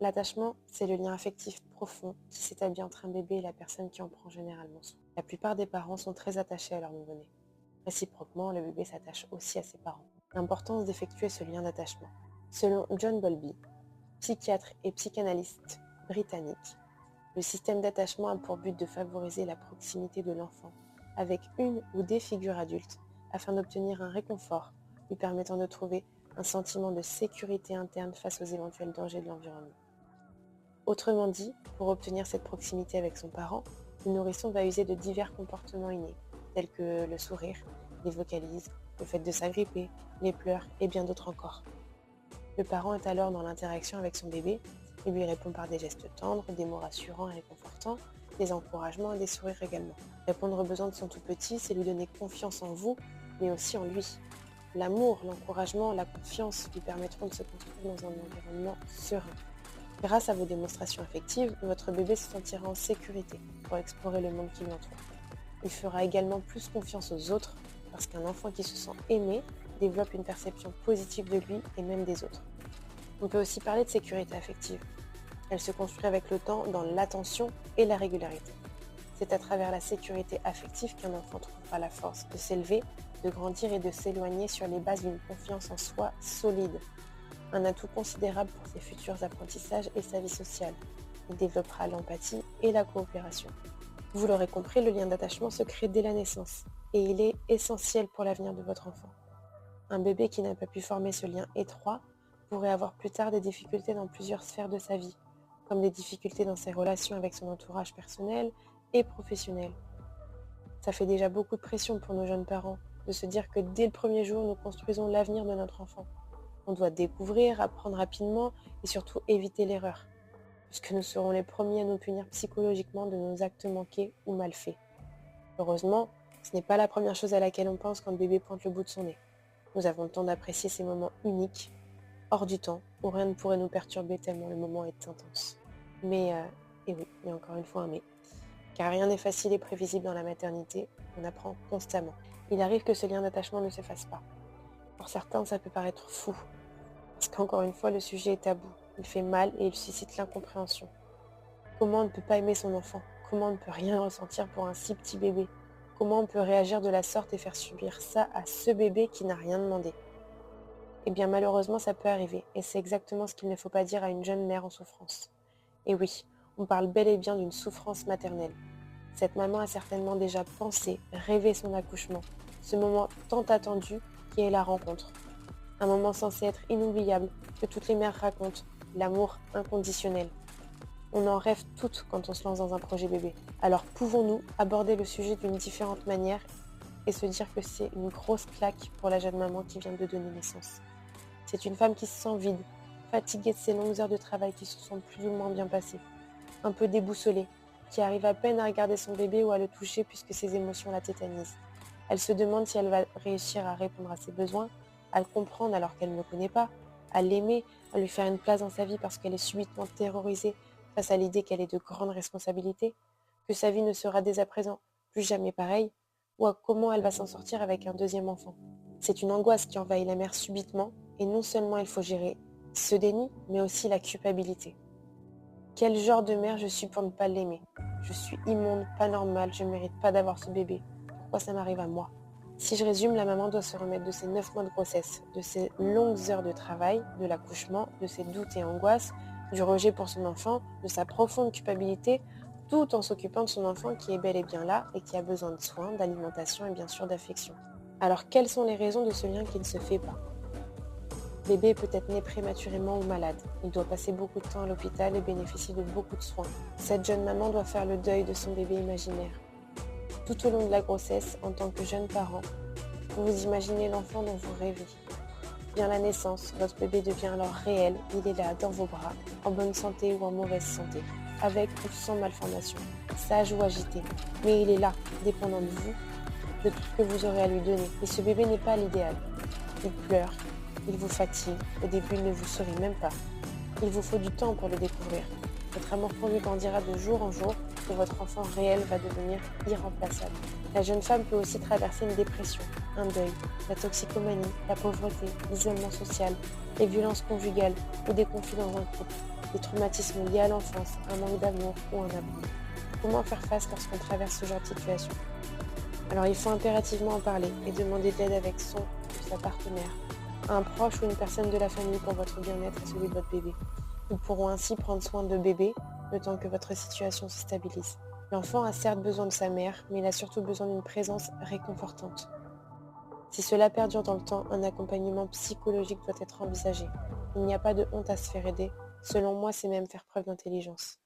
L'attachement, c'est le lien affectif profond qui s'établit entre un bébé et la personne qui en prend généralement soin. La plupart des parents sont très attachés à leur nouveau-né. Réciproquement, le bébé s'attache aussi à ses parents. L'importance d'effectuer ce lien d'attachement. Selon John Bowlby, psychiatre et psychanalyste britannique, le système d'attachement a pour but de favoriser la proximité de l'enfant avec une ou des figures adultes afin d'obtenir un réconfort lui permettant de trouver un sentiment de sécurité interne face aux éventuels dangers de l'environnement. Autrement dit, pour obtenir cette proximité avec son parent, le nourrisson va user de divers comportements innés, tels que le sourire, les vocalises, le fait de s'agripper, les pleurs et bien d'autres encore. Le parent est alors dans l'interaction avec son bébé et lui répond par des gestes tendres, des mots rassurants et réconfortants, des encouragements et des sourires également. Répondre aux besoins de son tout petit, c'est lui donner confiance en vous, mais aussi en lui. L'amour, l'encouragement, la confiance lui permettront de se construire dans un environnement serein. Grâce à vos démonstrations affectives, votre bébé se sentira en sécurité pour explorer le monde qui l'entoure. Il fera également plus confiance aux autres parce qu'un enfant qui se sent aimé développe une perception positive de lui et même des autres. On peut aussi parler de sécurité affective. Elle se construit avec le temps dans l'attention et la régularité. C'est à travers la sécurité affective qu'un enfant trouvera la force de s'élever, de grandir et de s'éloigner sur les bases d'une confiance en soi solide. Un atout considérable pour ses futurs apprentissages et sa vie sociale. Il développera l'empathie et la coopération. Vous l'aurez compris, le lien d'attachement se crée dès la naissance et il est essentiel pour l'avenir de votre enfant. Un bébé qui n'a pas pu former ce lien étroit pourrait avoir plus tard des difficultés dans plusieurs sphères de sa vie, comme des difficultés dans ses relations avec son entourage personnel et professionnel. Ça fait déjà beaucoup de pression pour nos jeunes parents de se dire que dès le premier jour, nous construisons l'avenir de notre enfant. On doit découvrir, apprendre rapidement et surtout éviter l'erreur, puisque nous serons les premiers à nous punir psychologiquement de nos actes manqués ou mal faits. Heureusement, ce n'est pas la première chose à laquelle on pense quand le bébé pointe le bout de son nez. Nous avons le temps d'apprécier ces moments uniques, hors du temps, où rien ne pourrait nous perturber tellement le moment est intense. Mais, et oui, il y a encore une fois un mais, car rien n'est facile et prévisible dans la maternité, on apprend constamment. Il arrive que ce lien d'attachement ne se fasse pas. Pour certains, ça peut paraître fou, parce qu'encore une fois, le sujet est tabou, il fait mal et il suscite l'incompréhension. Comment on ne peut pas aimer son enfant? Comment on ne peut rien ressentir pour un si petit bébé? Comment on peut réagir de la sorte et faire subir ça à ce bébé qui n'a rien demandé? Eh bien malheureusement ça peut arriver, et c'est exactement ce qu'il ne faut pas dire à une jeune mère en souffrance. Et oui, on parle bel et bien d'une souffrance maternelle. Cette maman a certainement déjà pensé, rêvé son accouchement, ce moment tant attendu qui est la rencontre. Un moment censé être inoubliable, que toutes les mères racontent, l'amour inconditionnel. On en rêve toutes quand on se lance dans un projet bébé. Alors pouvons-nous aborder le sujet d'une différente manière et se dire que c'est une grosse claque pour la jeune maman qui vient de donner naissance. C'est une femme qui se sent vide, fatiguée de ses longues heures de travail qui se sont plus ou moins bien passées, un peu déboussolée, qui arrive à peine à regarder son bébé ou à le toucher puisque ses émotions la tétanisent. Elle se demande si elle va réussir à répondre à ses besoins, à le comprendre alors qu'elle ne le connaît pas, à l'aimer, à lui faire une place dans sa vie parce qu'elle est subitement terrorisée face à l'idée qu'elle ait de grandes responsabilités, que sa vie ne sera dès à présent plus jamais pareille, ou à comment elle va s'en sortir avec un deuxième enfant. C'est une angoisse qui envahit la mère subitement, et non seulement il faut gérer ce déni, mais aussi la culpabilité. Quel genre de mère je suis pour ne pas l'aimer? Je suis immonde, pas normale, je ne mérite pas d'avoir ce bébé. Pourquoi ça m'arrive à moi? Si je résume, la maman doit se remettre de ses 9 mois de grossesse, de ses longues heures de travail, de l'accouchement, de ses doutes et angoisses, du rejet pour son enfant, de sa profonde culpabilité, tout en s'occupant de son enfant qui est bel et bien là et qui a besoin de soins, d'alimentation et bien sûr d'affection. Alors quelles sont les raisons de ce lien qui ne se fait pas? Bébé peut être né prématurément ou malade. Il doit passer beaucoup de temps à l'hôpital et bénéficier de beaucoup de soins. Cette jeune maman doit faire le deuil de son bébé imaginaire. Tout au long de la grossesse, en tant que jeune parent, vous imaginez l'enfant dont vous rêvez. Vient la naissance, votre bébé devient alors réel, il est là dans vos bras, en bonne santé ou en mauvaise santé, avec ou sans malformation, sage ou agité. Mais il est là, dépendant de vous, de tout ce que vous aurez à lui donner. Et ce bébé n'est pas l'idéal. Il pleure, il vous fatigue, au début il ne vous sourit même pas. Il vous faut du temps pour le découvrir. Votre amour pour lui grandira de jour en jour et votre enfant réel va devenir irremplaçable. La jeune femme peut aussi traverser une dépression, un deuil, la toxicomanie, la pauvreté, l'isolement social, les violences conjugales ou des conflits dans un couple, des traumatismes liés à l'enfance, un manque d'amour ou un abandon. Comment faire face lorsqu'on traverse ce genre de situation? Alors il faut impérativement en parler et demander de l'aide avec son ou sa partenaire, un proche ou une personne de la famille pour votre bien-être et celui de votre bébé. Nous pourrons ainsi prendre soin de bébé le temps que votre situation se stabilise. L'enfant a certes besoin de sa mère, mais il a surtout besoin d'une présence réconfortante. Si cela perdure dans le temps, un accompagnement psychologique doit être envisagé. Il n'y a pas de honte à se faire aider. Selon moi, c'est même faire preuve d'intelligence.